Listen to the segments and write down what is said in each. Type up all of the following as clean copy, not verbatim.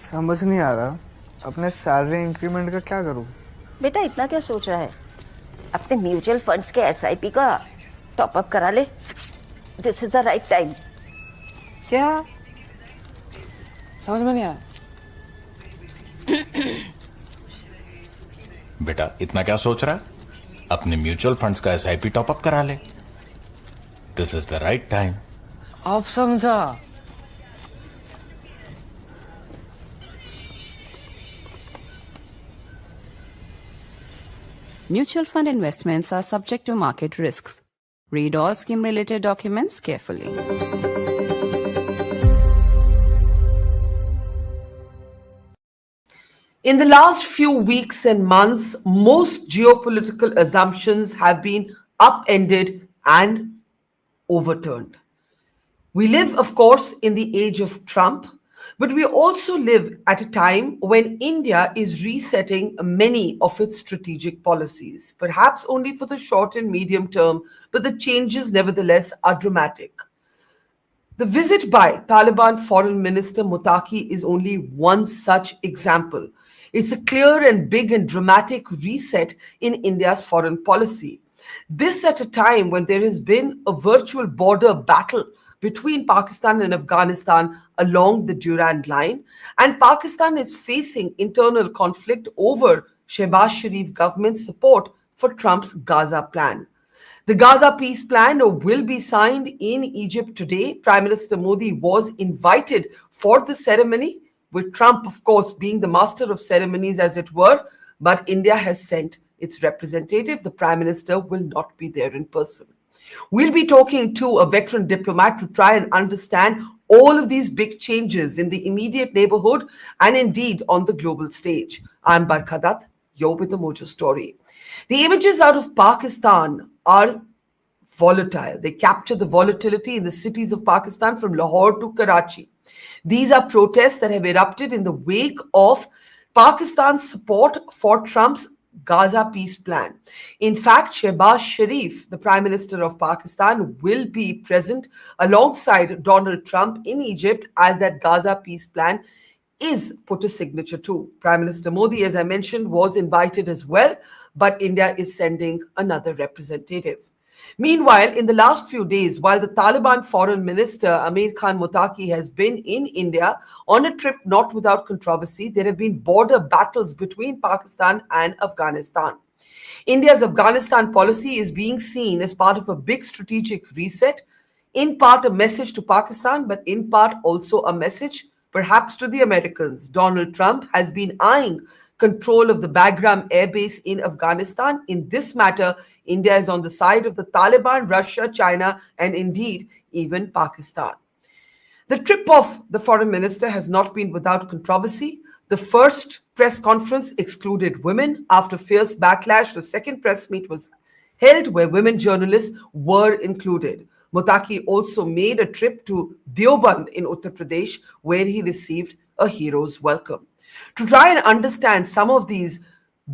समझ नहीं आ रहा अपने सैलरी इंक्रीमेंट का क्या करूं। बेटा इतना क्या सोच रहा है, अपने म्यूचुअल फंड्स के एसआईपी का टॉप अप करा ले। This is the right time. क्या समझ में नहीं आया। बेटा इतना क्या सोच रहा है, अपने म्यूचुअल फंड्स का एसआईपी टॉप अप करा ले। This is the right time. आप समझा। Mutual fund investments are subject to market risks. Read all scheme-related documents carefully. In the last few weeks and months, most geopolitical assumptions have been upended and overturned. We live, of course, in the age of Trump, but we also live at a time when India is resetting many of its strategic policies, perhaps only for the short and medium term, but the changes nevertheless are dramatic. The visit by Taliban Foreign Minister Muttaqi is only one such example. It's a clear and big and dramatic reset in India's foreign policy. This at a time when there has been a virtual border battle between Pakistan and Afghanistan along the Durand line, and Pakistan is facing internal conflict over Shehbaz Sharif government's support for Trump's Gaza plan. The Gaza peace plan will be signed in Egypt today. Prime Minister Modi was invited for the ceremony, with Trump, of course, being the master of ceremonies, as it were, but India has sent its representative. The Prime Minister will not be there in person. We'll be talking to a veteran diplomat to try and understand all of these big changes in the immediate neighborhood and indeed on the global stage. I'm Barkha Dutt, you're with the Mojo Story. The images out of Pakistan are volatile. They capture the volatility in the cities of Pakistan from Lahore to Karachi. These are protests that have erupted in the wake of Pakistan's support for Trump's Gaza peace plan. In fact, Shehbaz Sharif, the Prime Minister of Pakistan, will be present alongside Donald Trump in Egypt as that Gaza peace plan is put a signature to. Prime Minister Modi, as I mentioned, was invited as well, but India is sending another representative. Meanwhile, in the last few days, while the Taliban Foreign Minister Amir Muttaqi has been in India on a trip not without controversy, there have been border battles between Pakistan and Afghanistan. India's Afghanistan policy is being seen as part of a big strategic reset, in part a message to Pakistan, but in part also a message perhaps to the Americans. Donald Trump has been eyeing control of the Bagram air base in Afghanistan. In this matter, India is on the side of the Taliban, Russia, China, and indeed even Pakistan. The trip of the foreign minister has not been without controversy. The first press conference excluded women. After fierce backlash, the second press meet was held where women journalists were included. Muttaqi also made a trip to Deoband in Uttar Pradesh, where he received a hero's welcome. To try and understand some of these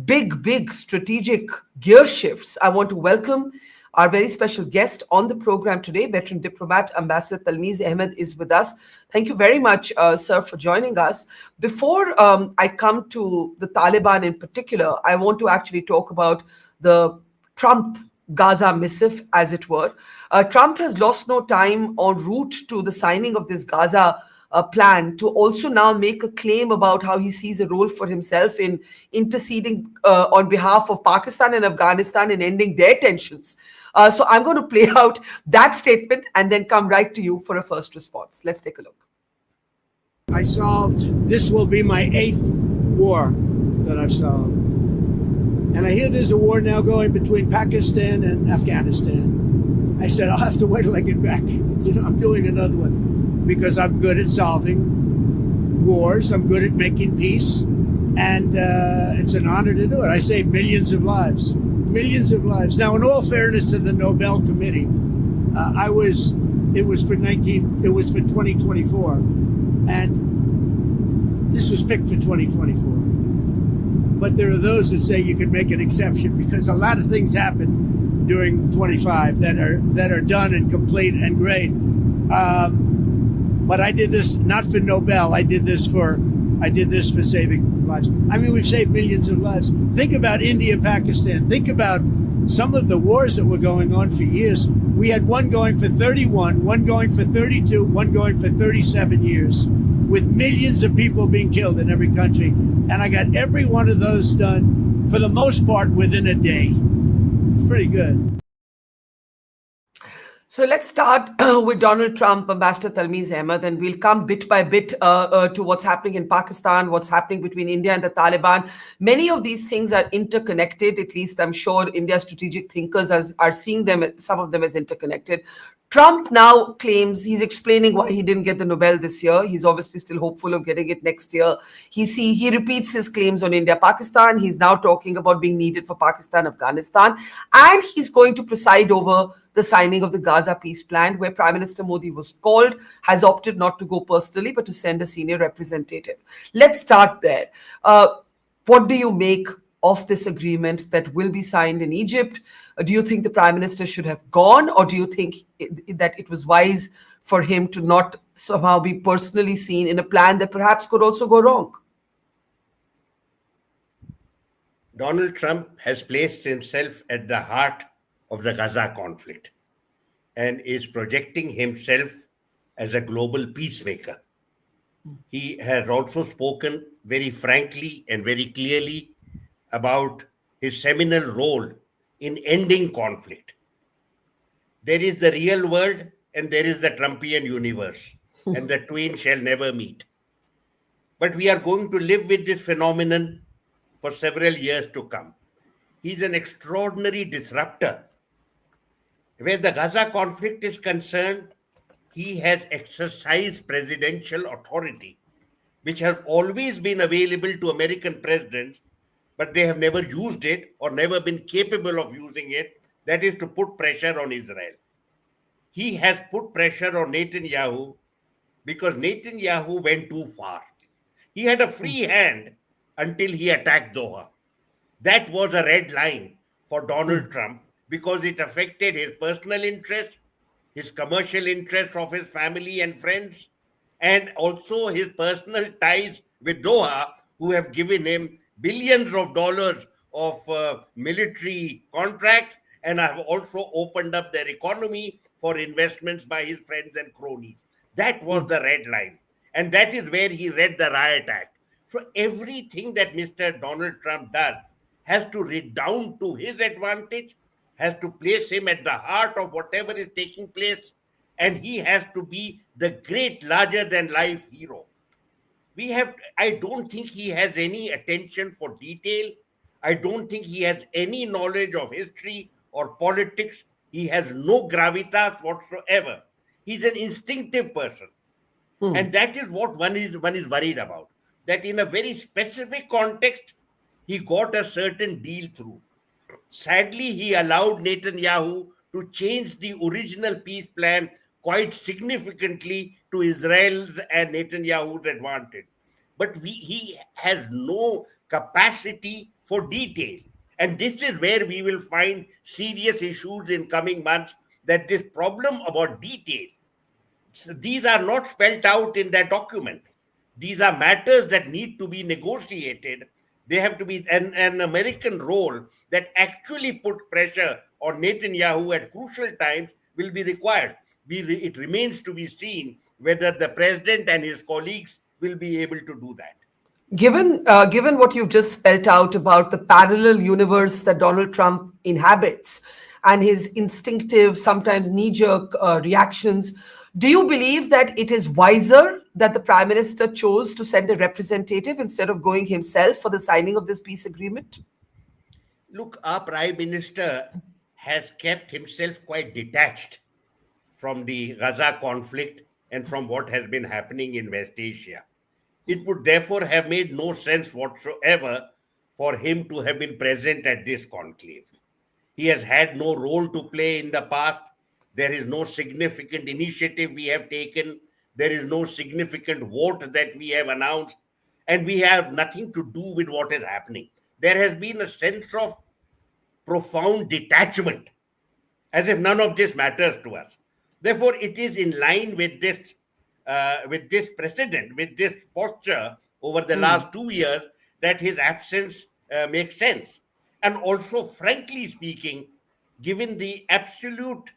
big strategic gear shifts, I want to welcome our very special guest on the program today. Veteran diplomat Ambassador Talmiz Ahmad is with us. Thank you very much, sir, for joining us. Before I come to the Taliban in particular, I want to actually talk about the Trump Gaza missive, as it were. Trump has lost no time en route to the signing of this Gaza plan to also now make a claim about how he sees a role for himself in interceding on behalf of Pakistan and Afghanistan in ending their tensions. So I'm going to play out that statement and then come right to you for a first response. Let's take a look. I solved, this will be my 8th war that I've solved. And I hear there's a war now going between Pakistan and Afghanistan. I said, I'll have to wait till I get back. I'm doing another one. Because I'm good at solving wars, I'm good at making peace, and it's an honor to do it. I saved millions of lives. Now, in all fairness to the Nobel Committee, it was for 2024, and this was picked for 2024. But there are those that say you can make an exception because a lot of things happened during 25 that are done and complete and great. But I did this not for Nobel. I did this for I did this for saving lives. I mean, we've saved millions of lives. Think about India, Pakistan. Think about some of the wars that were going on for years. We had one going for 31, one going for 32, one going for 37 years, with millions of people being killed in every country. And I got every one of those done, for the most part, within a day. It's pretty good. So let's start with Donald Trump, Ambassador Talmiz, Ahmad, and we'll come bit by bit to what's happening in Pakistan, what's happening between India and the Taliban. Many of these things are interconnected. At least I'm sure India's strategic thinkers are seeing them, some of them, as interconnected. Trump now claims, he's explaining why he didn't get the Nobel this year. He's obviously still hopeful of getting it next year. He repeats his claims on India, Pakistan. He's now talking about being needed for Pakistan-Afghanistan. And he's going to preside over the signing of the Gaza peace plan, where Prime Minister Modi was called, has opted not to go personally, but to send a senior representative. Let's start there. What do you make of this agreement that will be signed in Egypt? Do you think the Prime Minister should have gone, or do you think that it was wise for him to not somehow be personally seen in a plan that perhaps could also go wrong? Donald Trump has placed himself at the heart of the Gaza conflict and is projecting himself as a global peacemaker. He has also spoken very frankly and very clearly about his seminal role in ending conflict. There is the real world and there is the Trumpian universe, and the twain shall never meet. But we are going to live with this phenomenon for several years to come. He's an extraordinary disruptor. Where the Gaza conflict is concerned, he has exercised presidential authority, which has always been available to American presidents, but they have never used it or never been capable of using it. That is to put pressure on Israel. He has put pressure on Netanyahu because Netanyahu went too far. He had a free hand until he attacked Doha. That was a red line for Donald Trump because it affected his personal interest, his commercial interests of his family and friends, and also his personal ties with Doha, who have given him billions of dollars of military contracts and have also opened up their economy for investments by his friends and cronies. That was the red line. And that is where he read the Riot Act. So everything that Mr. Donald Trump does has to redound to his advantage, has to place him at the heart of whatever is taking place, and he has to be the great larger-than-life hero. I don't think he has any attention for detail. I don't think he has any knowledge of history or politics. He has no gravitas whatsoever. He's an instinctive person. And that is what one is worried about. That in a very specific context, he got a certain deal through. Sadly, he allowed Netanyahu to change the original peace plan quite significantly to Israel's and Netanyahu's advantage. But he has no capacity for detail. And this is where we will find serious issues in coming months, that this problem about detail, these are not spelled out in that document. These are matters that need to be negotiated. They have to be an American role that actually put pressure on Netanyahu at crucial times will be required. It remains to be seen whether the president and his colleagues will be able to do that. Given what you've just spelled out about the parallel universe that Donald Trump inhabits and his instinctive, sometimes knee-jerk reactions, do you believe that it is wiser that the Prime Minister chose to send a representative instead of going himself for the signing of this peace agreement? Look, our Prime Minister has kept himself quite detached from the Gaza conflict and from what has been happening in West Asia. It would therefore have made no sense whatsoever for him to have been present at this conclave. He has had no role to play in the past. There is no significant initiative we have taken. There is no significant vote that we have announced. And we have nothing to do with what is happening. There has been a sense of profound detachment, as if none of this matters to us. Therefore, it is in line with this precedent, with this posture over the last 2 years that his absence makes sense. And also, frankly speaking, given the absolute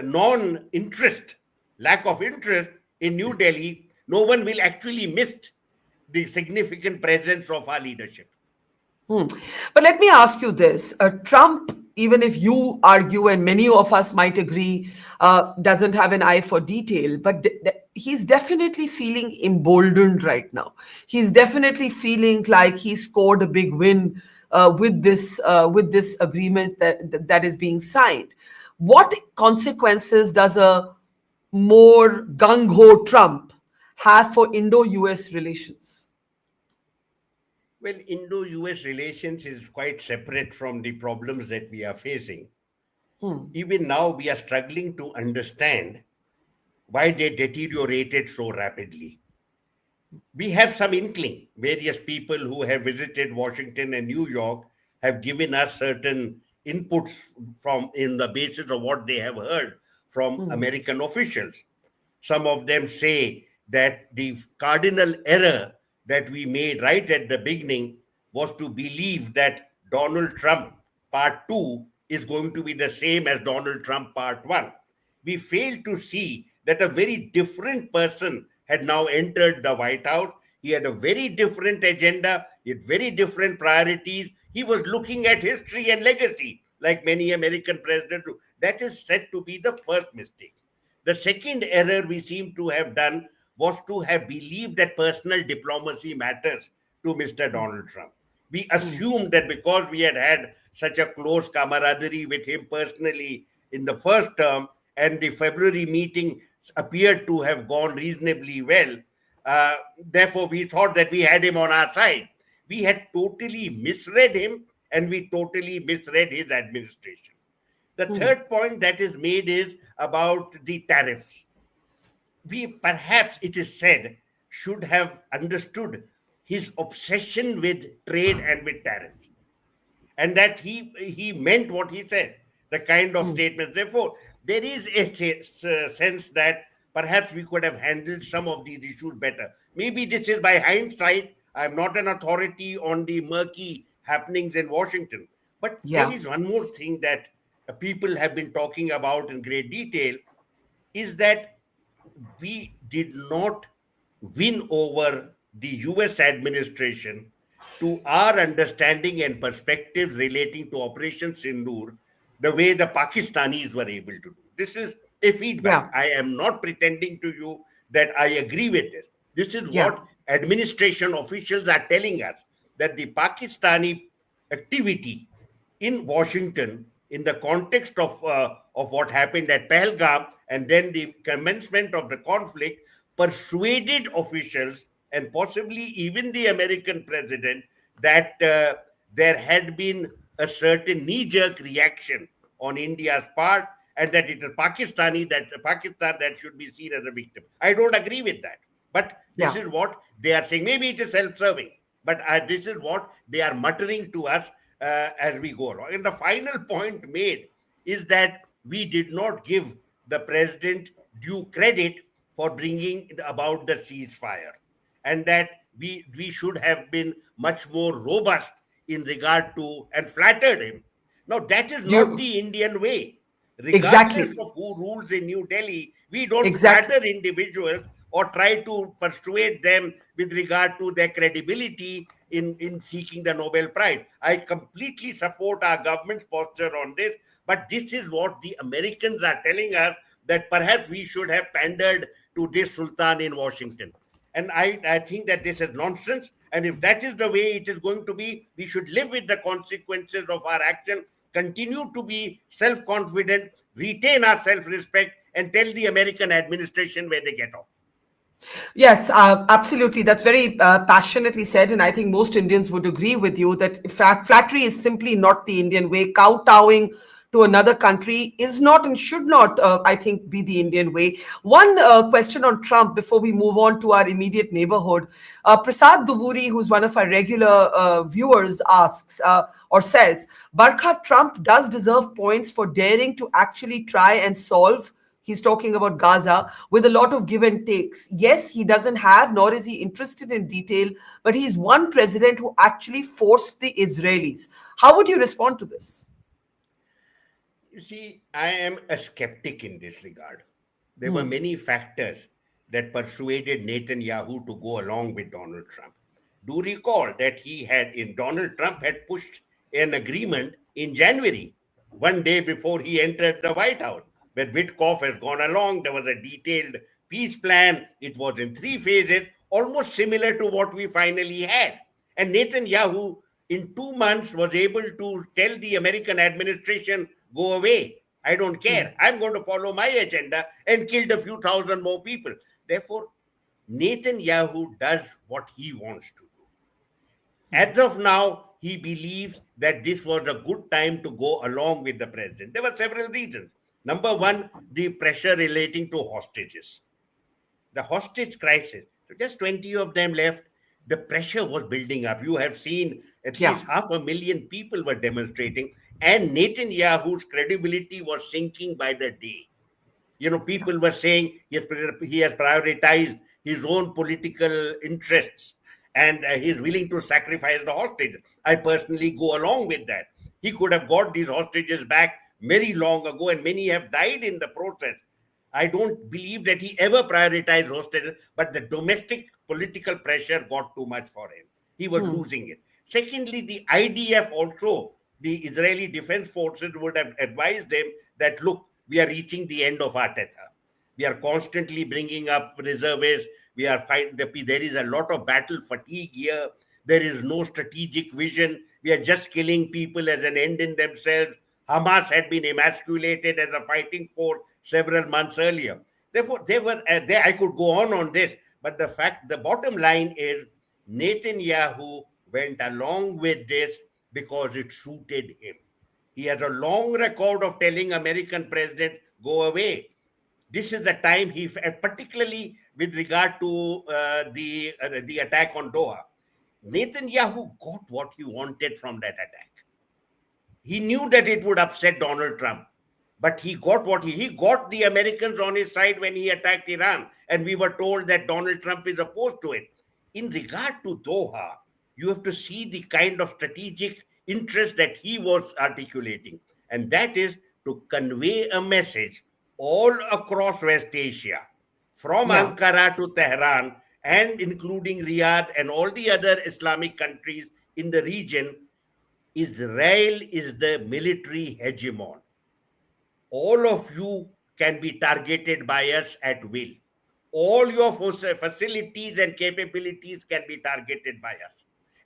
non-interest, lack of interest in New Delhi, no one will actually miss the significant presence of our leadership. But let me ask you this. Trump, even if you argue, and many of us might agree, doesn't have an eye for detail, but he's definitely feeling emboldened right now. He's definitely feeling like he scored a big win with this agreement that is being signed. What consequences does a more gung-ho Trump have for Indo-US relations? Well, Indo-US relations is quite separate from the problems that we are facing. Even now, we are struggling to understand why they deteriorated so rapidly. We have some inkling. Various people who have visited Washington and New York have given us certain inputs from in the basis of what they have heard from American officials. Some of them say that the cardinal error that we made right at the beginning was to believe that Donald Trump Part 2 is going to be the same as Donald Trump Part 1. We failed to see that a very different person had now entered the White House. He had a very different agenda, he had very different priorities. He was looking at history and legacy, like many American presidents do. That is said to be the first mistake. The second error we seem to have done was to have believed that personal diplomacy matters to Mr. Donald Trump. We assumed that because we had had such a close camaraderie with him personally in the first term, and the February meeting appeared to have gone reasonably well, therefore we thought that we had him on our side. We had totally misread him, and we totally misread his administration. The third point that is made is about the tariffs. We perhaps, it is said, should have understood his obsession with trade and with tariffs, and that he meant what he said, the kind of statements. Therefore, there is a sense that perhaps we could have handled some of these issues better. Maybe this is by hindsight. I'm not an authority on the murky happenings in Washington. But there is one more thing that people have been talking about in great detail, is that we did not win over the US administration to our understanding and perspectives relating to Operation Sindoor the way the Pakistanis were able to do. This is a feedback. I am not pretending to you that I agree with this. This is what administration officials are telling us, that the Pakistani activity in Washington in the context of what happened at Pahalgam and then the commencement of the conflict persuaded officials and possibly even the American president that there had been a certain knee-jerk reaction on India's part, and that it is Pakistan that should be seen as a victim. I don't agree with that. But this is what they are saying. Maybe it is self-serving, but this is what they are muttering to us as we go along. And the final point made is that we did not give the president due credit for bringing about the ceasefire, and that we should have been much more robust in regard to, and flattered him. Now, that is not the Indian way. Regardless of who rules in New Delhi, we don't flatter individuals or try to persuade them with regard to their credibility in seeking the Nobel Prize. I completely support our government's posture on this, but this is what the Americans are telling us, that perhaps we should have pandered to this Sultan in Washington. And I think that this is nonsense. And if that is the way it is going to be, we should live with the consequences of our action, continue to be self-confident, retain our self-respect, and tell the American administration where they get off. Yes, absolutely. That's very passionately said. And I think most Indians would agree with you that flattery is simply not the Indian way. Kowtowing to another country is not and should not, I think, be the Indian way. One question on Trump before we move on to our immediate neighborhood. Prasad Duvuri, who's one of our regular viewers, asks or says, Barkha, Trump does deserve points for daring to actually try and solve He's talking about Gaza with a lot of give and takes. Yes, he doesn't have, nor is he interested in detail, but he's one president who actually forced the Israelis. How would you respond to this? You see, I am a skeptic in this regard. There were many factors that persuaded Netanyahu to go along with Donald Trump. Do recall that Donald Trump had pushed an agreement in January, one day before he entered the White House, where Witkoff has gone along. There was a detailed peace plan. It was in 3 phases, almost similar to what we finally had. And Netanyahu, in 2 months, was able to tell the American administration, go away. I don't care. I'm going to follow my agenda, and killed a few thousand more people. Therefore, Netanyahu does what he wants to do. As of now, he believes that this was a good time to go along with the president. There were several reasons. Number one, the pressure relating to hostages. The hostage crisis, just 20 of them left. The pressure was building up. You have seen at least 500,000 people were demonstrating, and Netanyahu's credibility was sinking by the day. People were saying he has prioritized his own political interests, and he's willing to sacrifice the hostages. I personally go along with that. He could have got these hostages back very long ago, and many have died in the process. I don't believe that he ever prioritized hostages, but the domestic political pressure got too much for him. He was losing it. Secondly, the IDF also, the Israeli Defense Forces, would have advised them that, look, we are reaching the end of our tether. We are constantly bringing up reservists. There is a lot of battle fatigue here. There is no strategic vision. We are just killing people as an end in themselves. Hamas had been emasculated as a fighting force several months earlier. Therefore, I could go on this, but the bottom line is Netanyahu went along with this because it suited him. He has a long record of telling American presidents, go away. This is the time particularly with regard to the attack on Doha. Netanyahu got what he wanted from that attack. He knew that it would upset Donald Trump, but he got the Americans on his side when he attacked Iran, and we were told that Donald Trump is opposed to it. In regard to Doha, you have to see the kind of strategic interest that he was articulating, and that is to convey a message all across West Asia, from Ankara to Tehran, and including Riyadh and all the other Islamic countries in the region. Israel is the military hegemon. All of you can be targeted by us at will. All your facilities and capabilities can be targeted by us.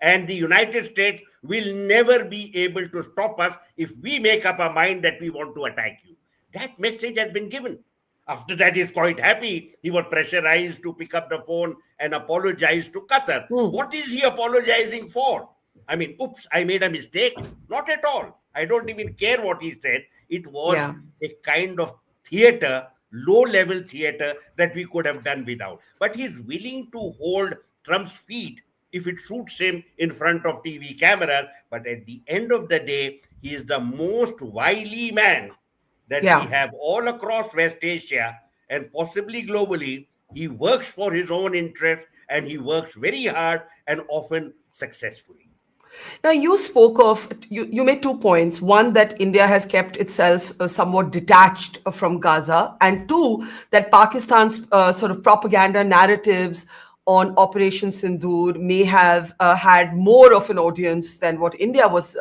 And the United States will never be able to stop us if we make up our mind that we want to attack you. That message has been given. After that, he's quite happy. He was pressurized to pick up the phone and apologize to Qatar. What is he apologizing for? I mean, oops, I made a mistake. Not at all. I don't even care what he said. It was a kind of theater, low-level theater that we could have done without. But he's willing to hold Trump's feet if it suits him in front of TV cameras. But at the end of the day, he is the most wily man that we have all across West Asia and possibly globally. He works for his own interest, and he works very hard and often successfully. Now, you spoke of, you made 2 points. One, that India has kept itself somewhat detached from Gaza. And 2, that Pakistan's sort of propaganda narratives on Operation Sindoor may have had more of an audience than what India was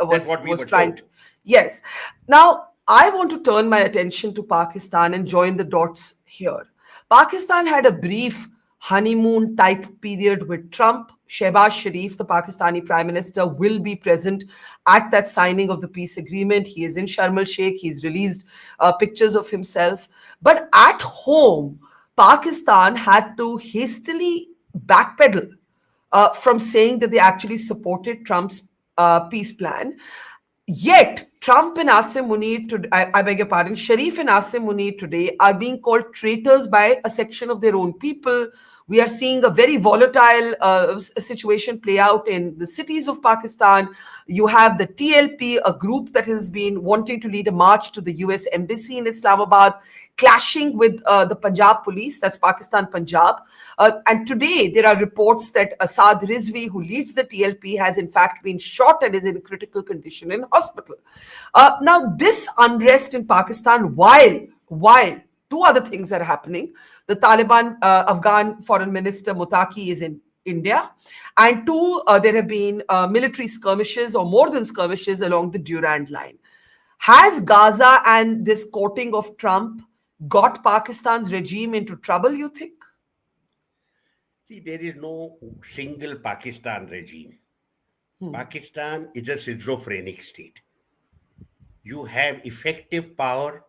trying to. Yes. Now, I want to turn my attention to Pakistan and join the dots here. Pakistan had a brief honeymoon type period with Trump. Shehbaz Sharif, the Pakistani Prime Minister, will be present at that signing of the peace agreement. He is in Sharm el-Sheikh. He's released pictures of himself. But at home, Pakistan had to hastily backpedal from saying that they actually supported Trump's peace plan. Yet, Trump and Asim Munir, I beg your pardon, Sharif and Asim Munir today are being called traitors by a section of their own people. We are seeing a very volatile situation play out in the cities of Pakistan. You have the TLP, a group that has been wanting to lead a march to the US embassy in Islamabad, clashing with the Punjab police, that's Pakistan Punjab. And today there are reports that Asad Rizvi, who leads the TLP, has in fact been shot and is in critical condition in hospital. Now, this unrest in Pakistan, while two other things are happening. The Taliban Afghan Foreign Minister Muttaqi is in India. And two, there have been military skirmishes or more than skirmishes along the Durand line. Has Gaza and this courting of Trump got Pakistan's regime into trouble, you think? See, there is no single Pakistan regime. Pakistan is a schizophrenic state. You have effective power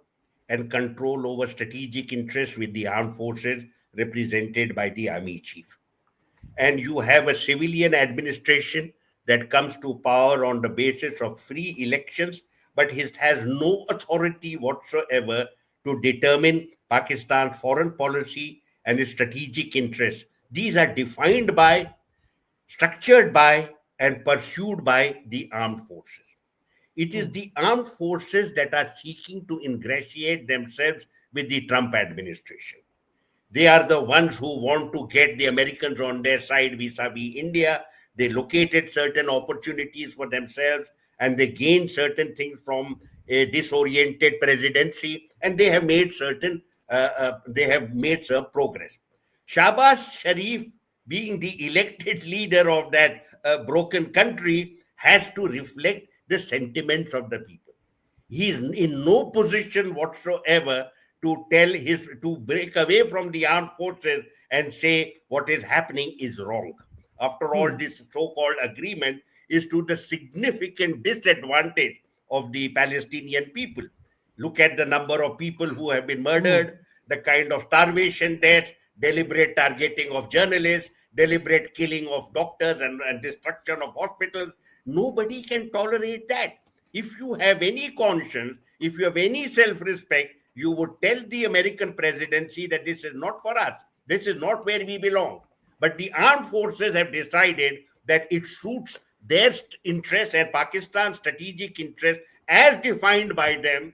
and control over strategic interests with the armed forces represented by the army chief. And you have a civilian administration that comes to power on the basis of free elections, but it has no authority whatsoever to determine Pakistan's foreign policy and its strategic interests. These are defined by, structured by, and pursued by the armed forces. It is the armed forces that are seeking to ingratiate themselves with the Trump administration. They are the ones who want to get the Americans on their side vis-a-vis India. They located certain opportunities for themselves and they gained certain things from a disoriented presidency, and they have made some progress. Shahbaz Sharif, being the elected leader of that broken country, has to reflect the sentiments of the people. He is in no position whatsoever to break away from the armed forces and say what is happening is wrong. After all, this so-called agreement is to the significant disadvantage of the Palestinian people. Look at the number of people who have been murdered, the kind of starvation deaths, deliberate targeting of journalists, deliberate killing of doctors and destruction of hospitals. Nobody can tolerate that. If you have any conscience, if you have any self-respect, you would tell the American presidency that this is not for us. This is not where we belong. But the armed forces have decided that it suits their interests and Pakistan's strategic interests as defined by them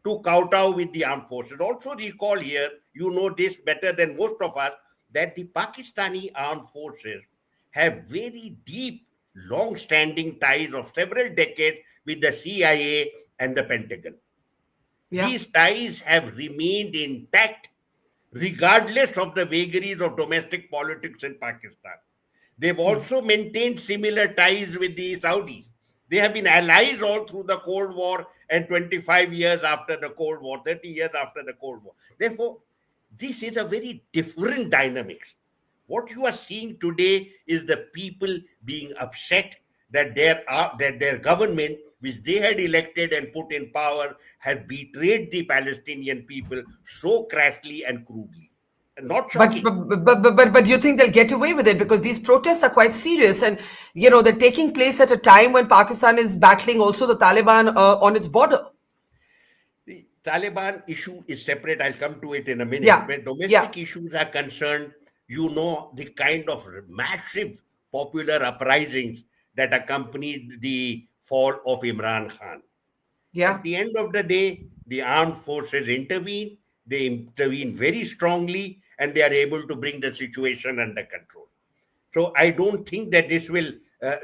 to kowtow with the armed forces. Also recall here, you know this better than most of us, that the Pakistani armed forces have very deep, long-standing ties of several decades with the CIA and the Pentagon. Yeah. These ties have remained intact regardless of the vagaries of domestic politics in Pakistan. They've also maintained similar ties with the Saudis. They have been allies all through the Cold War and 25 years after the Cold War, 30 years after the Cold War. Therefore, this is a very different dynamics. What you are seeing today is the people being upset that their government, which they had elected and put in power, has betrayed the Palestinian people so crassly and crudely. Not shocking. But do you think they'll get away with it? Because these protests are quite serious, and they're taking place at a time when Pakistan is battling also the Taliban on its border. The Taliban issue is separate. I'll come to it in a minute. Yeah. When domestic issues are concerned, the kind of massive popular uprisings that accompanied the fall of Imran Khan. Yeah. At the end of the day, the armed forces intervene. They intervene very strongly, and they are able to bring the situation under control. So I don't think that this will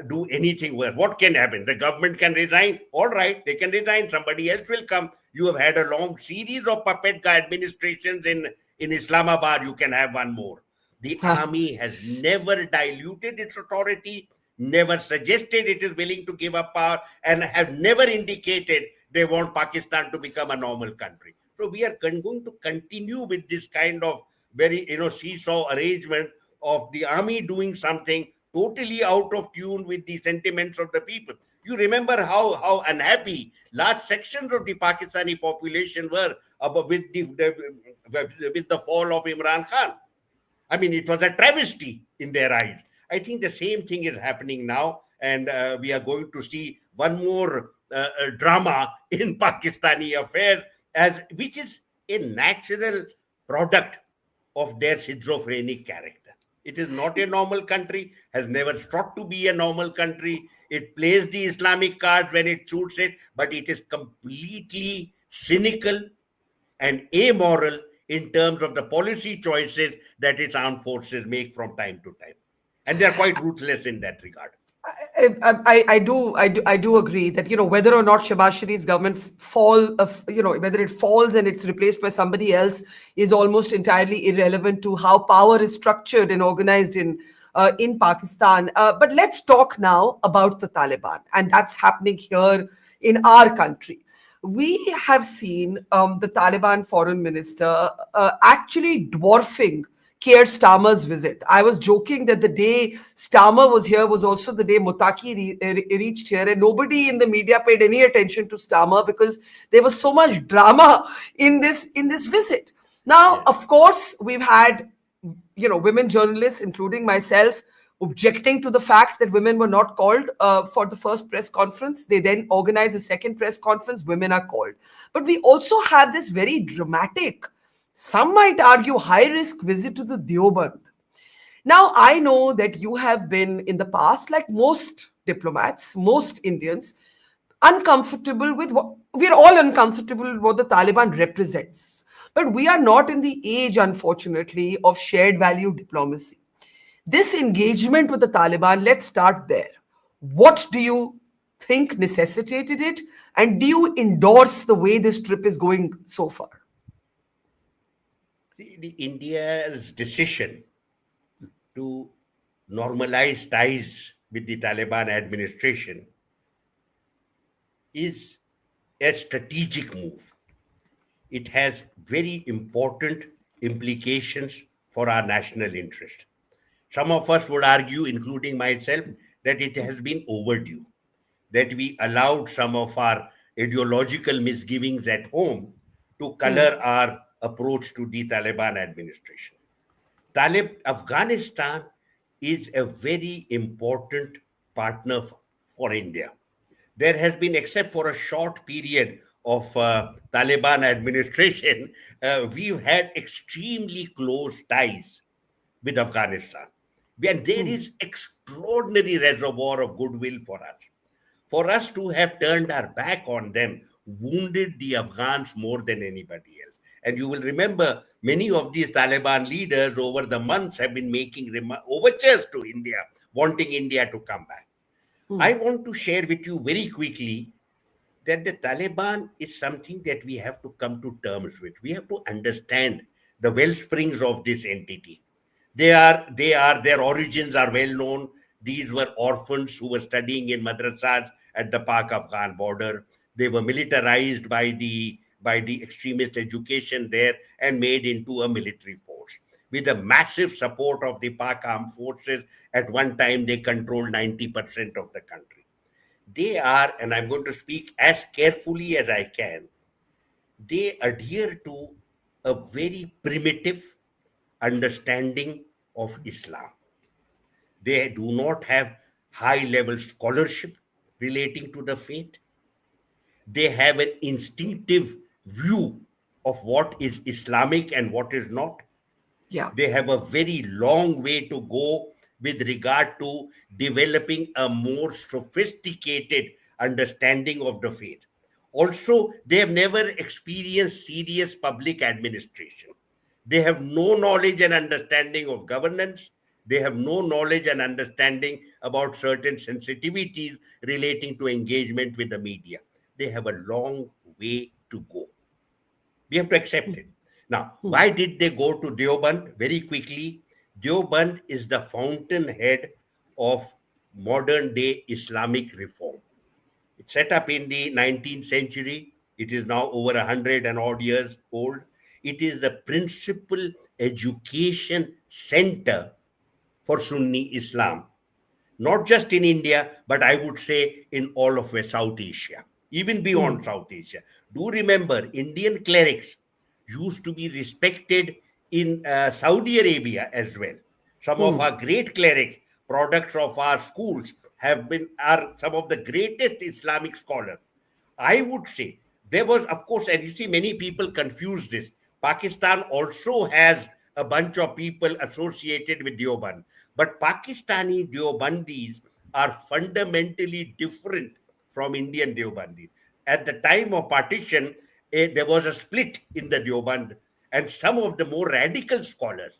do anything worse. What can happen? The government can resign. All right, they can resign. Somebody else will come. You have had a long series of puppet administrations in Islamabad. You can have one more. The army has never diluted its authority, never suggested it is willing to give up power, and have never indicated they want Pakistan to become a normal country. So we are going to continue with this kind of very, seesaw arrangement of the army doing something totally out of tune with the sentiments of the people. You remember how unhappy large sections of the Pakistani population were with the fall of Imran Khan. I mean, it was a travesty in their eyes. I think the same thing is happening now, and we are going to see one more drama in Pakistani affairs, which is a natural product of their schizophrenic character. It is not a normal country, has never sought to be a normal country. It plays the Islamic card when it suits it, but it is completely cynical and amoral in terms of the policy choices that its armed forces make from time to time. And they're quite ruthless in that regard. I do agree that, whether or not Shehbaz Sharif's government whether it falls and it's replaced by somebody else is almost entirely irrelevant to how power is structured and organized in Pakistan. But let's talk now about the Taliban, and that's happening here in our country. We have seen the Taliban foreign minister actually dwarfing Keir Starmer's visit. I was joking that the day Starmer was here was also the day Muttaqi reached here, and nobody in the media paid any attention to Starmer because there was so much drama in this visit. Now, of course, we've had women journalists, including myself, objecting to the fact that women were not called for the first press conference. They then organized a second press conference. Women are called, but we also have this very dramatic, some might argue, high-risk visit to the Deoband. Now, I know that you have been in the past, like most diplomats, most Indians, uncomfortable with we're all uncomfortable with what the Taliban represents. But we are not in the age, unfortunately, of shared value diplomacy. This engagement with the Taliban, let's start there. What do you think necessitated it? And do you endorse the way this trip is going so far? India's decision to normalize ties with the Taliban administration is a strategic move. It has very important implications for our national interest. Some of us would argue, including myself, that it has been overdue, that we allowed some of our ideological misgivings at home to color our approach to the Taliban administration. Afghanistan is a very important partner for India. There has been, except for a short period of Taliban administration, we've had extremely close ties with Afghanistan. And there is extraordinary reservoir of goodwill for us. For us to have turned our back on them wounded the Afghans more than anybody else. And you will remember many of these Taliban leaders over the months have been making overtures to India, wanting India to come back. I want to share with you very quickly that the Taliban is something that we have to come to terms with. We have to understand the well springs of this entity. Their origins are well known. These were orphans who were studying in madrasas at the Pak-Afghan border. They were militarized by the extremist education there and made into a military force. With the massive support of the Pak armed forces, at one time they controlled 90% of the country. They are, and I'm going to speak as carefully as I can, they adhere to a very primitive understanding of Islam. They do not have high-level scholarship relating to the faith. They have an instinctive view of what is Islamic and what is not. Yeah. They have a very long way to go with regard to developing a more sophisticated understanding of the faith. Also, they have never experienced serious public administration. They have no knowledge and understanding of governance. They have no knowledge and understanding about certain sensitivities relating to engagement with the media. They have a long way to go. We have to accept it. Now, why did they go to Deoband? Very quickly, Deoband is the fountainhead of modern day Islamic reform. It's set up in the 19th century. It is now over 100 and odd years old. It is the principal education center for Sunni Islam, not just in India, but I would say in all of South Asia, even beyond South Asia. Do remember, Indian clerics used to be respected in Saudi Arabia as well. Some of our great clerics, products of our schools, are some of the greatest Islamic scholars. I would say there was, of course, and you see, many people confuse this. Pakistan also has a bunch of people associated with Deoband, but Pakistani Deobandis are fundamentally different from Indian Deobandis. At the time of partition, there was a split in the Deoband, and some of the more radical scholars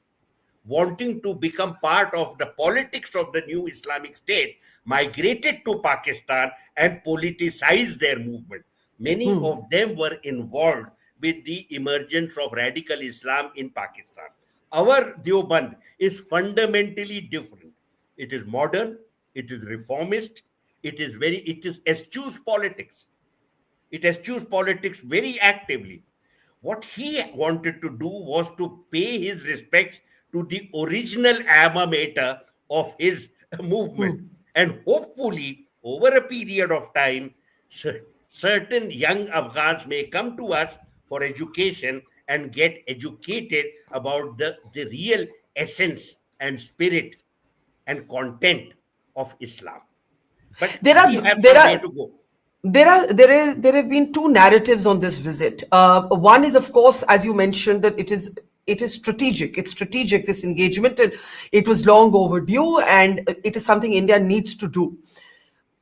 wanting to become part of the politics of the new Islamic State migrated to Pakistan and politicized their movement. Many of them were involved with the emergence of radical Islam in Pakistan. Our Deoband is fundamentally different. It is modern, it is reformist, it eschews politics. It eschews politics very actively. What he wanted to do was to pay his respects to the original alma mater of his movement. And hopefully, over a period of time, certain young Afghans may come to us for education and get educated about the real essence and spirit and content of Islam. But we have some way to go. There have been two narratives on this visit. One is, of course, as you mentioned, that it is strategic. It's strategic, this engagement, and it was long overdue, and it is something India needs to do.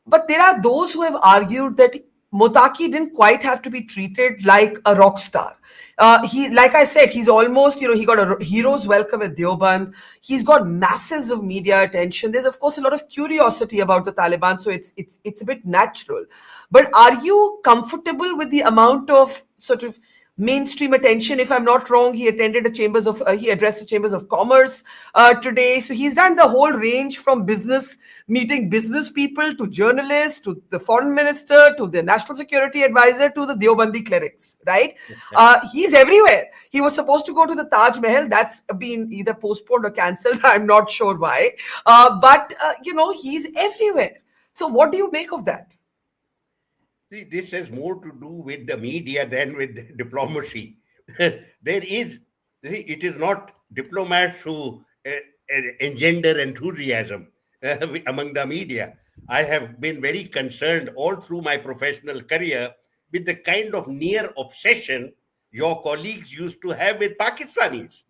But there are those who have argued that Muttaqi didn't quite have to be treated like a rock star. Like I said, he's almost, he got a hero's welcome at Deoband. He's got masses of media attention. There's, of course, a lot of curiosity about the Taliban, so it's a bit natural. But are you comfortable with the amount of sort of mainstream attention? If I'm not wrong, he addressed the chambers of commerce today. So he's done the whole range from meeting business people to journalists to the foreign minister to the national security advisor to the Deobandi clerics, right? He's everywhere. He was supposed to go to the Taj Mahal. That's been either postponed or cancelled. I'm not sure why. But he's everywhere. So what do you make of that? See, this has more to do with the media than with diplomacy. It is not diplomats who engender enthusiasm among the media. I have been very concerned all through my professional career with the kind of near obsession your colleagues used to have with Pakistanis.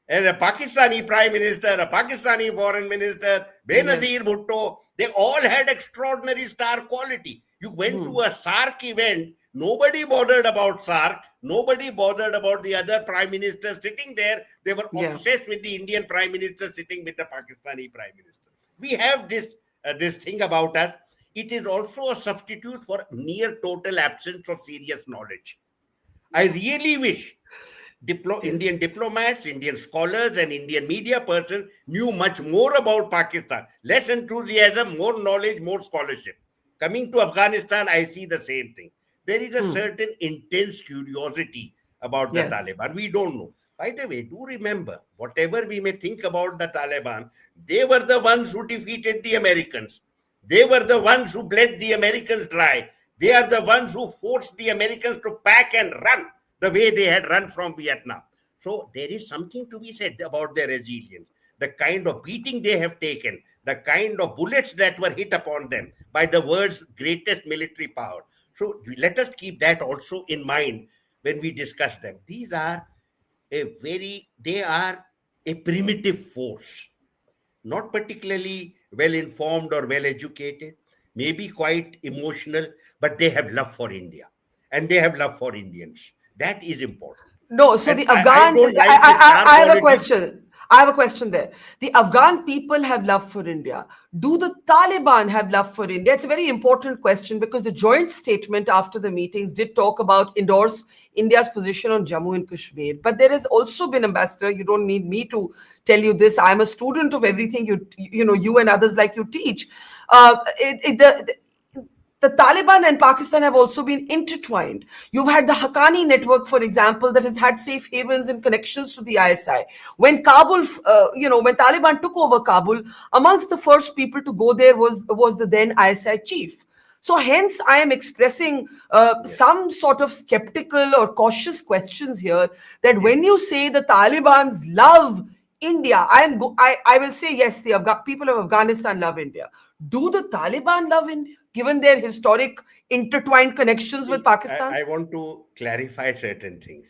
As a Pakistani prime minister, a Pakistani foreign minister, Benazir Bhutto, they all had extraordinary star quality. You went to a SARC event, nobody bothered about SARC, nobody bothered about the other prime minister sitting there. They were obsessed with the Indian prime minister sitting with the Pakistani prime minister. We have this thing about us. It is also a substitute for near total absence of serious knowledge. I really wish Indian diplomats, Indian scholars, and Indian media persons knew much more about Pakistan. Less enthusiasm, more knowledge, more scholarship. Coming to Afghanistan, I see the same thing. There is a certain intense curiosity about the Taliban. We don't know. By the way, do remember, whatever we may think about the Taliban, they were the ones who defeated the Americans. They were the ones who bled the Americans dry. They are the ones who forced the Americans to pack and run the way they had run from Vietnam. So there is something to be said about their resilience, the kind of beating they have taken, the kind of bullets that were hit upon them by the world's greatest military power. So let us keep that also in mind when we discuss them. They are a primitive force, not particularly well informed or well educated, maybe quite emotional, but they have love for India and they have love for Indians. That is important. No, so the Afghan, I have a question. I have a question there. The Afghan people have love for India. Do the Taliban have love for India? It's a very important question because the joint statement after the meetings did endorse India's position on Jammu and Kashmir. But there has also been, Ambassador, you don't need me to tell you this. I'm a student of everything you and others like you teach. The Taliban and Pakistan have also been intertwined. You've had the Haqqani network, for example, that has had safe havens and connections to the ISI. When Kabul, when Taliban took over Kabul, amongst the first people to go there was the then ISI chief. So hence, I am expressing some sort of skeptical or cautious questions here that when you say the Taliban's love India, I will say yes, the people of Afghanistan love India. Do the Taliban love India? given their historic intertwined connections with Pakistan? I want to clarify certain things.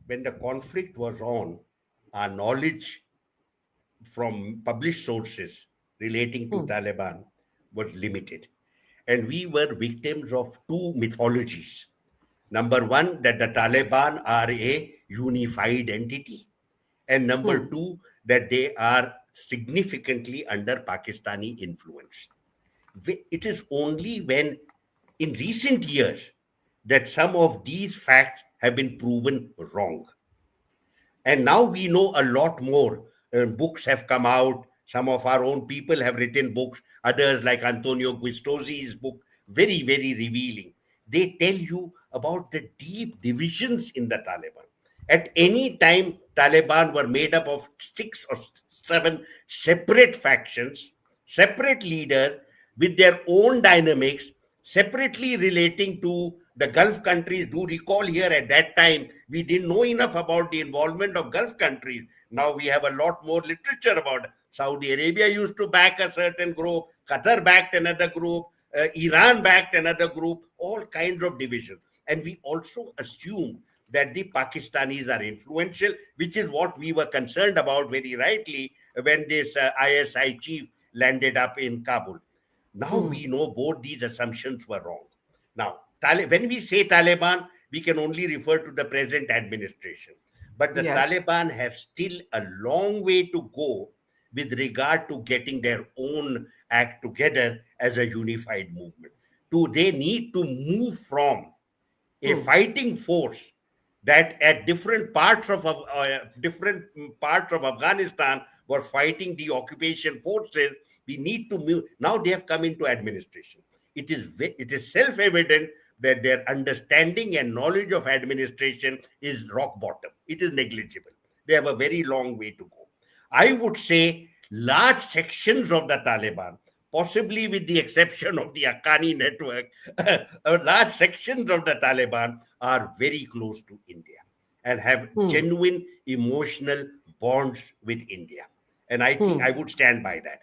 When the conflict was on, our knowledge from published sources relating to Taliban was limited. And we were victims of two mythologies. Number one, that the Taliban are a unified entity. And number two, that they are significantly under Pakistani influence. It is only when in recent years that some of these facts have been proven wrong. And now we know a lot more. Books have come out. Some of our own people have written books. Others, like Antonio Guistosi's book, very, very revealing. They tell you about the deep divisions in the Taliban. At any time, Taliban were made up of 6 or 7 separate factions, separate leaders with their own dynamics, separately relating to the Gulf countries. Do recall here at that time, we didn't know enough about the involvement of Gulf countries. Now we have a lot more literature about it. Saudi Arabia used to back a certain group, Qatar backed another group, Iran backed another group, all kinds of divisions. And we also assume that the Pakistanis are influential, which is what we were concerned about very rightly when this ISI chief landed up in Kabul. Now we know both these assumptions were wrong. Now, when we say Taliban, we can only refer to the present administration. But the Taliban have still a long way to go with regard to getting their own act together as a unified movement. They need to move from a fighting force that at different parts of Afghanistan were fighting the occupation forces. We need to move. Now they have come into administration. It is self-evident that their understanding and knowledge of administration is rock bottom. It is negligible. They have a very long way to go. I would say large sections of the Taliban, possibly with the exception of the Haqqani network, large sections of the Taliban are very close to India and have genuine emotional bonds with India. And I think I would stand by that.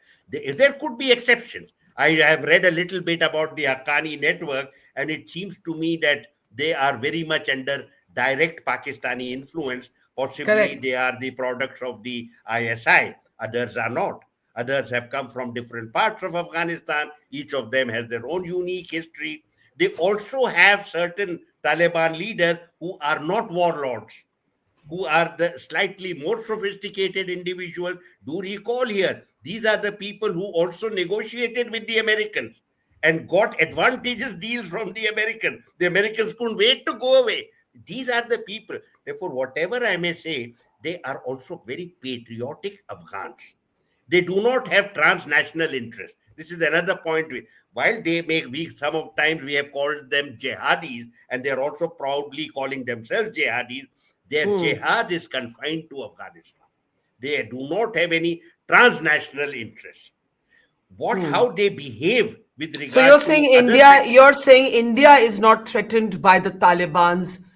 There could be exceptions. I have read a little bit about the Haqqani network, and it seems to me that they are very much under direct Pakistani influence. Possibly they are the products of the ISI. Others are not. Others have come from different parts of Afghanistan. Each of them has their own unique history. They also have certain Taliban leaders who are not warlords, who are the slightly more sophisticated individuals. Do recall here, these are the people who also negotiated with the Americans and got advantageous deals from the Americans. The Americans couldn't wait to go away. These are the people. Therefore, whatever I may say, they are also very patriotic Afghans. They do not have transnational interests. This is another point. While they sometimes we have called them jihadis, and they're also proudly calling themselves jihadis, their jihad is confined to Afghanistan. They do not have any transnational interests. How they behave with regard to... So you're saying India is not threatened by the Taliban's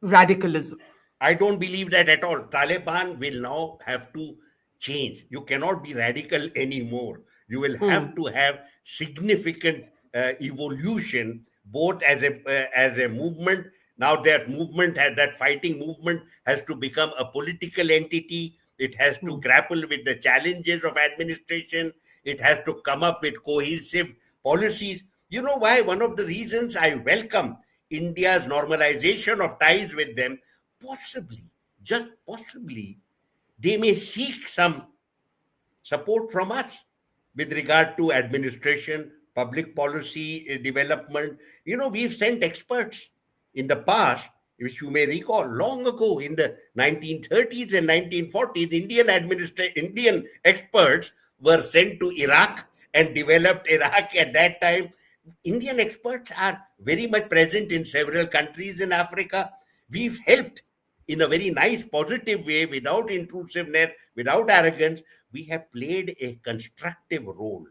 radicalism? I don't believe that at all. Taliban will now have to change. You cannot be radical anymore. You will have to have significant evolution, both as a movement. Now that fighting movement has to become a political entity. It has to grapple with the challenges of administration. It has to come up with cohesive policies. You know why? One of the reasons I welcome India's normalization of ties with them, possibly, just possibly, they may seek some support from us with regard to administration, public policy development. We've sent experts in the past, which you may recall, long ago in the 1930s and 1940s, Indian experts were sent to Iraq and developed Iraq at that time. Indian experts are very much present in several countries in Africa. We've helped in a very nice, positive way, without intrusiveness, without arrogance. We have played a constructive role.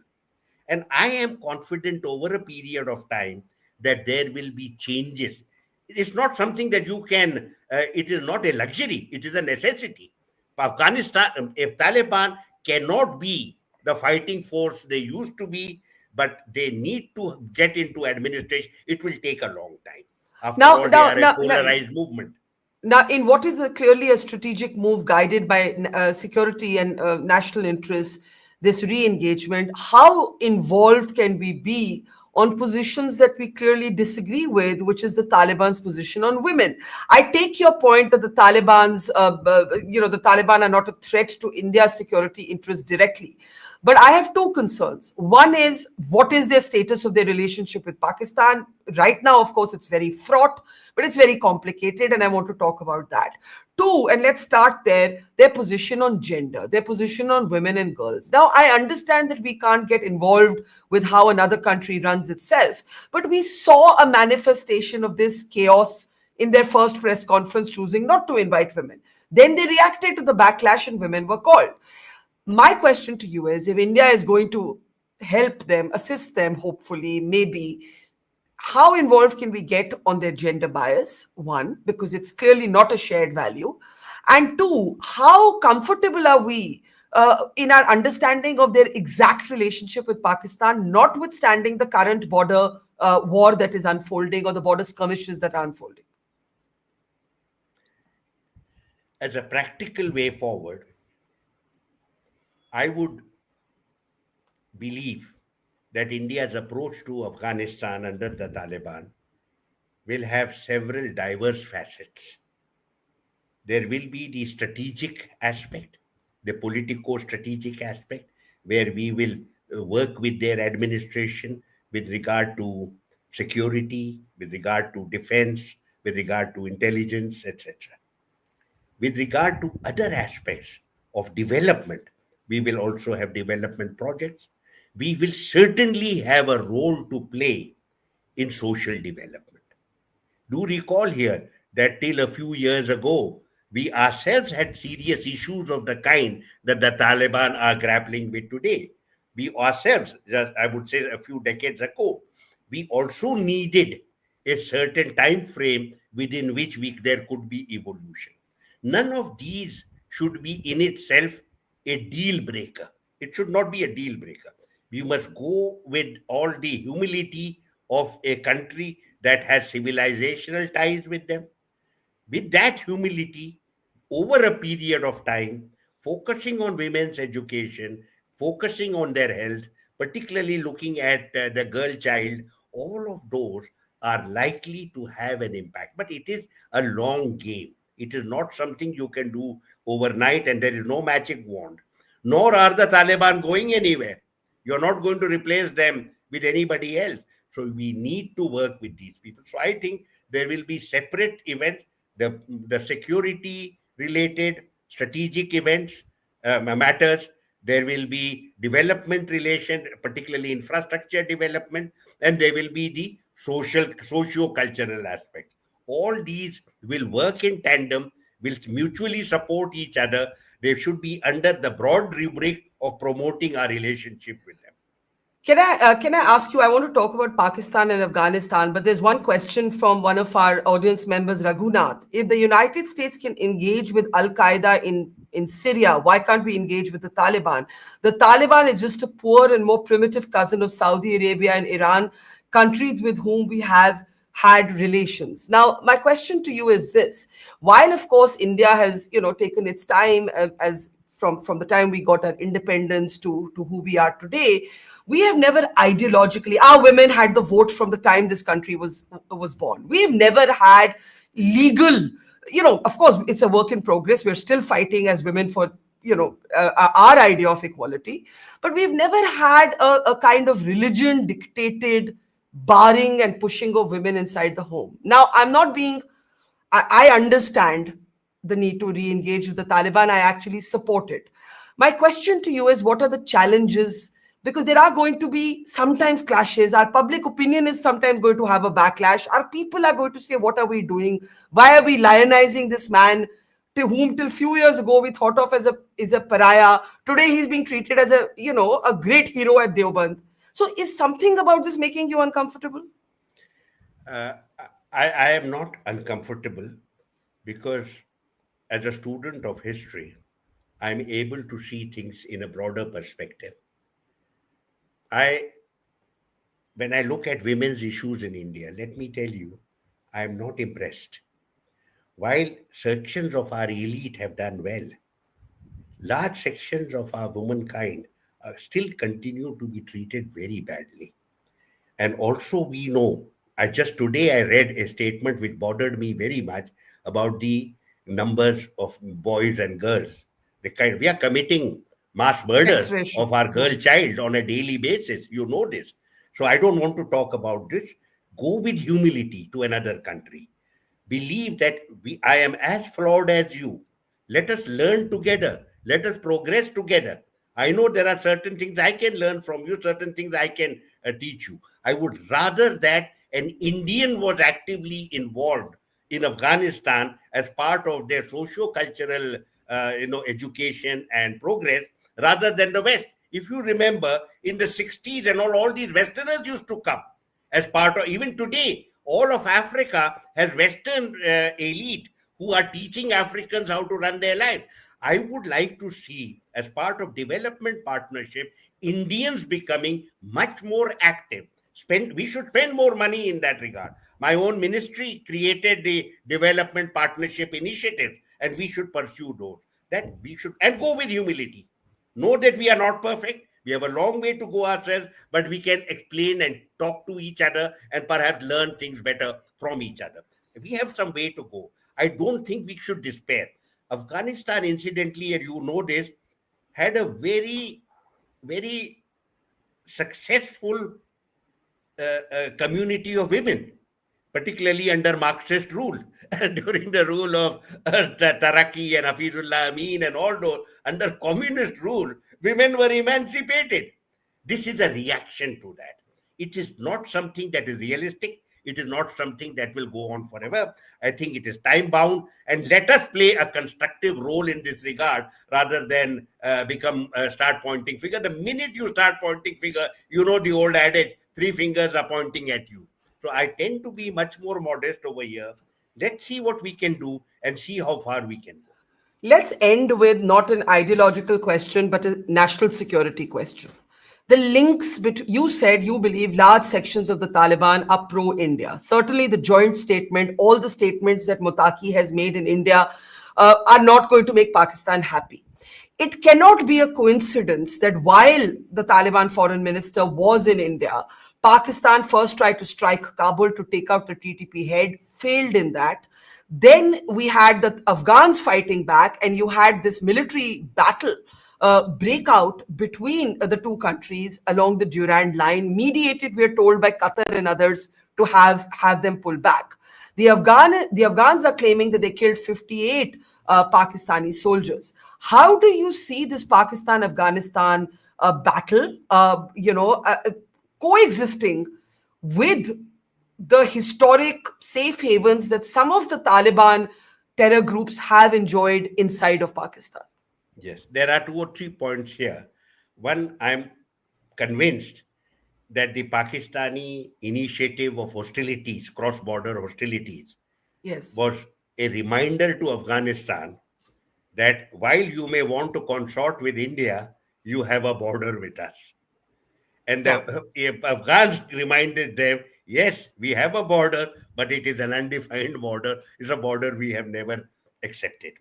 And I am confident over a period of time that there will be changes. It is not something that you can, it is not a luxury, it is a necessity. Taliban cannot be the fighting force they used to be. but they need to get into administration. It will take a long time. After Now- all, now- they are now- a polarized movement. Now, in what is clearly a strategic move guided by security and national interests, this re-engagement, how involved can we be on positions that we clearly disagree with, which is the Taliban's position on women? I take your point that the the Taliban are not a threat to India's security interests directly. But I have two concerns. One is, what is their status of their relationship with Pakistan? Right now, of course, it's very fraught, but it's very complicated, and I want to talk about that. Two, and let's start there, their position on gender, their position on women and girls. Now, I understand that we can't get involved with how another country runs itself, but we saw a manifestation of this chaos in their first press conference, choosing not to invite women. Then they reacted to the backlash and women were called. My question to you is, if India is going to help them, assist them, hopefully, maybe, how involved can we get on their gender bias? One, because it's clearly not a shared value. And two, how comfortable are we in our understanding of their exact relationship with Pakistan, notwithstanding the current border war that is unfolding or the border skirmishes that are unfolding? As a practical way forward, I would believe that India's approach to Afghanistan under the Taliban will have several diverse facets. There will be the strategic aspect, the politico-strategic aspect, where we will work with their administration with regard to security, with regard to defense, with regard to intelligence, etc. With regard to other aspects of development, we will also have development projects. We will certainly have a role to play in social development. Do recall here that till a few years ago, we ourselves had serious issues of the kind that the Taliban are grappling with today. We ourselves, just I would say a few decades ago, we also needed a certain time frame within which there could be evolution. None of these should be in itself a deal breaker. It should not be a deal breaker. We must go with all the humility of a country that has civilizational ties with them. With that humility, over a period of time, focusing on women's education, focusing on their health, particularly looking at the girl child, all of those are likely to have an impact. But it is a long game. It is not something you can do overnight, and there is no magic wand. Nor are the Taliban going anywhere. You're not going to replace them with anybody else. So we need to work with these people. So I think there will be separate events, the security related strategic events, matters. There will be development relation, particularly infrastructure development, and there will be the socio-cultural aspect. All these will work in tandem, will mutually support each other. They should be under the broad rubric of promoting our relationship with them. Can I ask you? I want to talk about Pakistan and Afghanistan, but there's one question from one of our audience members, Raghunath. If the United States can engage with Al Qaeda in Syria, why can't we engage with the Taliban? The Taliban is just a poor and more primitive cousin of Saudi Arabia and Iran, countries with whom we have had relations. Now, my question to you is this: while of course India has taken its time as from the time we got our independence to who we are today, we have never ideologically, our women had the vote from the time this country was born. We've never had legal, of course, it's a work in progress. We're still fighting as women for, our idea of equality. But we've never had a kind of religion dictated barring and pushing of women inside the home. Now, I understand the need to re-engage with the Taliban. I actually support it. My question to you is, what are the challenges? Because there are going to be sometimes clashes. Our public opinion is sometimes going to have a backlash. Our people are going to say, what are we doing? Why are we lionizing this man to whom till few years ago we thought of as a pariah? Today he's being treated as a great hero at Deoband. So is something about this making you uncomfortable? I am not uncomfortable because as a student of history, I'm able to see things in a broader perspective. I when I look at women's issues in India, let me tell you, I am not impressed. While sections of our elite have done well, large sections of our womankind still continue to be treated very badly. And also, we know, I just today I read a statement which bothered me very much about the numbers of boys and girls. We are committing mass Sex murder ratio. of our girl child on a daily basis. You know this. So I don't want to talk about this. Go with humility to another country. Believe that I am as flawed as you. Let us learn together. Let us progress together. I know there are certain things I can learn from you, certain things I can teach you. I would rather that an Indian was actively involved in Afghanistan as part of their socio-cultural, education and progress, rather than the West. If you remember, in the 60s and all these Westerners used to come as part of, even today, all of Africa has Western elite who are teaching Africans how to run their life. I would like to see, as part of development partnership, Indians becoming much more active. We should spend more money in that regard. My own ministry created the development partnership initiative, and we should pursue those. That we should, and go with humility. Know that we are not perfect. We have a long way to go ourselves, but we can explain and talk to each other and perhaps learn things better from each other. We have some way to go. I don't think we should despair. Afghanistan, incidentally, and you know this, had a very, very successful community of women, particularly under Marxist rule. During the rule of Taraki and Hafizullah Amin and all those, under communist rule, women were emancipated. This is a reaction to that. It is not something that is realistic. It is not something that will go on forever. I think it is time bound, and let us play a constructive role in this regard rather than start pointing finger. The minute you start pointing finger, you know the old adage, three fingers are pointing at you. So I tend to be much more modest over here. Let's see what we can do and see how far we can go. Let's end with not an ideological question, but a national security question. The links between, you said you believe large sections of the Taliban are pro-India. Certainly the joint statement, all the statements that Muttaqi has made in India are not going to make Pakistan happy. It cannot be a coincidence that while the Taliban foreign minister was in India, Pakistan first tried to strike Kabul to take out the TTP head, failed in that. Then we had the Afghans fighting back, and you had this military battle breakout between the two countries along the Durand line, mediated, we are told, by Qatar and others to have them pull back. The Afghans are claiming that they killed 58 Pakistani soldiers. How do you see this Pakistan-Afghanistan battle, coexisting with the historic safe havens that some of the Taliban terror groups have enjoyed inside of Pakistan? Yes, there are 2 or 3 points here. One, I'm convinced that the Pakistani initiative of hostilities, cross-border hostilities, Yes, was a reminder to Afghanistan that while you may want to consort with India, you have a border with us. And the Afghans reminded them, yes, we have a border, but it is an undefined border. It's a border we have never accepted.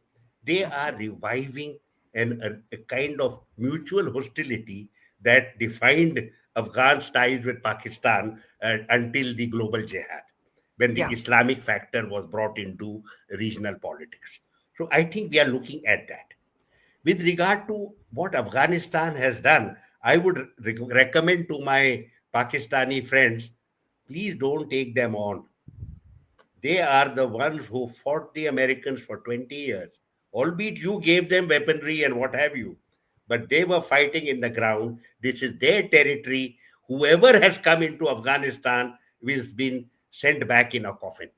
They are reviving a kind of mutual hostility that defined Afghans' ties with Pakistan until the global jihad, when the Islamic factor was brought into regional politics. So I think we are looking at that. With regard to what Afghanistan has done, I would recommend to my Pakistani friends, please don't take them on. They are the ones who fought the Americans for 20 years, albeit you gave them weaponry and what have you. But they were fighting in the ground. This is their territory. Whoever has come into Afghanistan has been sent back in a coffin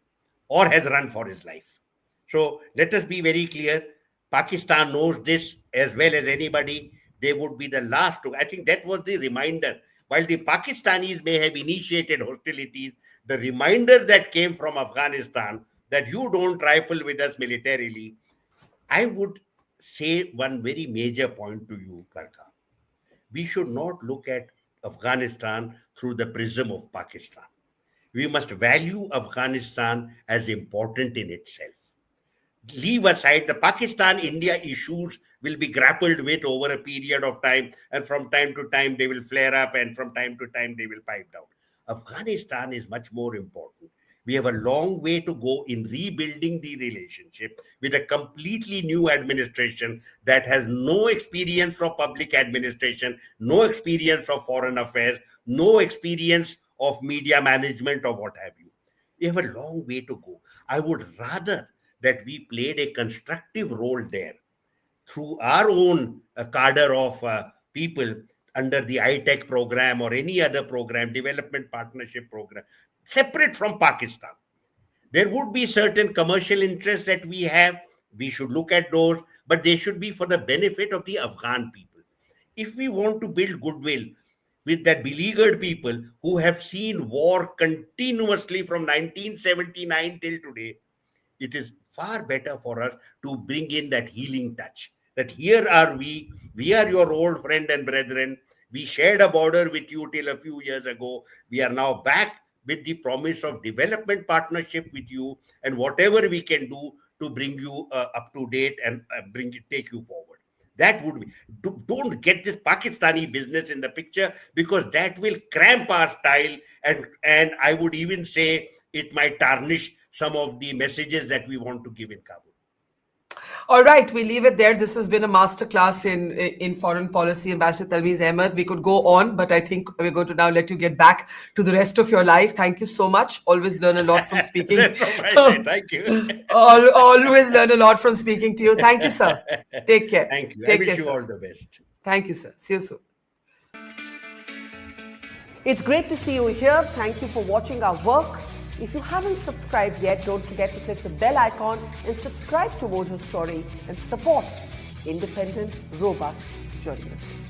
or has run for his life. So let us be very clear. Pakistan knows this as well as anybody. They would be the last to. I think that was the reminder. While the Pakistanis may have initiated hostilities, the reminder that came from Afghanistan that you don't trifle with us militarily, I would say one very major point to you, Barkha. We should not look at Afghanistan through the prism of Pakistan. We must value Afghanistan as important in itself. Leave aside the Pakistan-India issues will be grappled with over a period of time, and from time to time they will flare up, and from time to time they will pipe down. Afghanistan is much more important. We have a long way to go in rebuilding the relationship with a completely new administration that has no experience from public administration, no experience of foreign affairs, no experience of media management or what have you. We have a long way to go. I would rather that we played a constructive role there through our own cadre of people under the ITEC program or any other program, development partnership program, separate from Pakistan. There would be certain commercial interests that we have. We should look at those, but they should be for the benefit of the Afghan people. If we want to build goodwill with that beleaguered people who have seen war continuously from 1979 till today, it is far better for us to bring in that healing touch. That here are we are your old friend and brethren. We shared a border with you till a few years ago. We are now back with the promise of development partnership with you, and whatever we can do to bring you up to date and take you forward. That would be. Don't get this Pakistani business in the picture, because that will cramp our style, and I would even say it might tarnish some of the messages that we want to give in Kabul. All right, we leave it there. This has been a masterclass in foreign policy. Ambassador Talmiz Ahmad, we could go on, but I think we're going to now let you get back to the rest of your life. Thank you so much. Always learn a lot from speaking. Thank you. Always learn a lot from speaking to you. Thank you, sir. Take care. Thank you. Take I wish care, you sir. all the best. Thank you, sir. See you soon. It's great to see you here. Thank you for watching our work. If you haven't subscribed yet, don't forget to click the bell icon and subscribe to Mojo Story and support independent, robust journalism.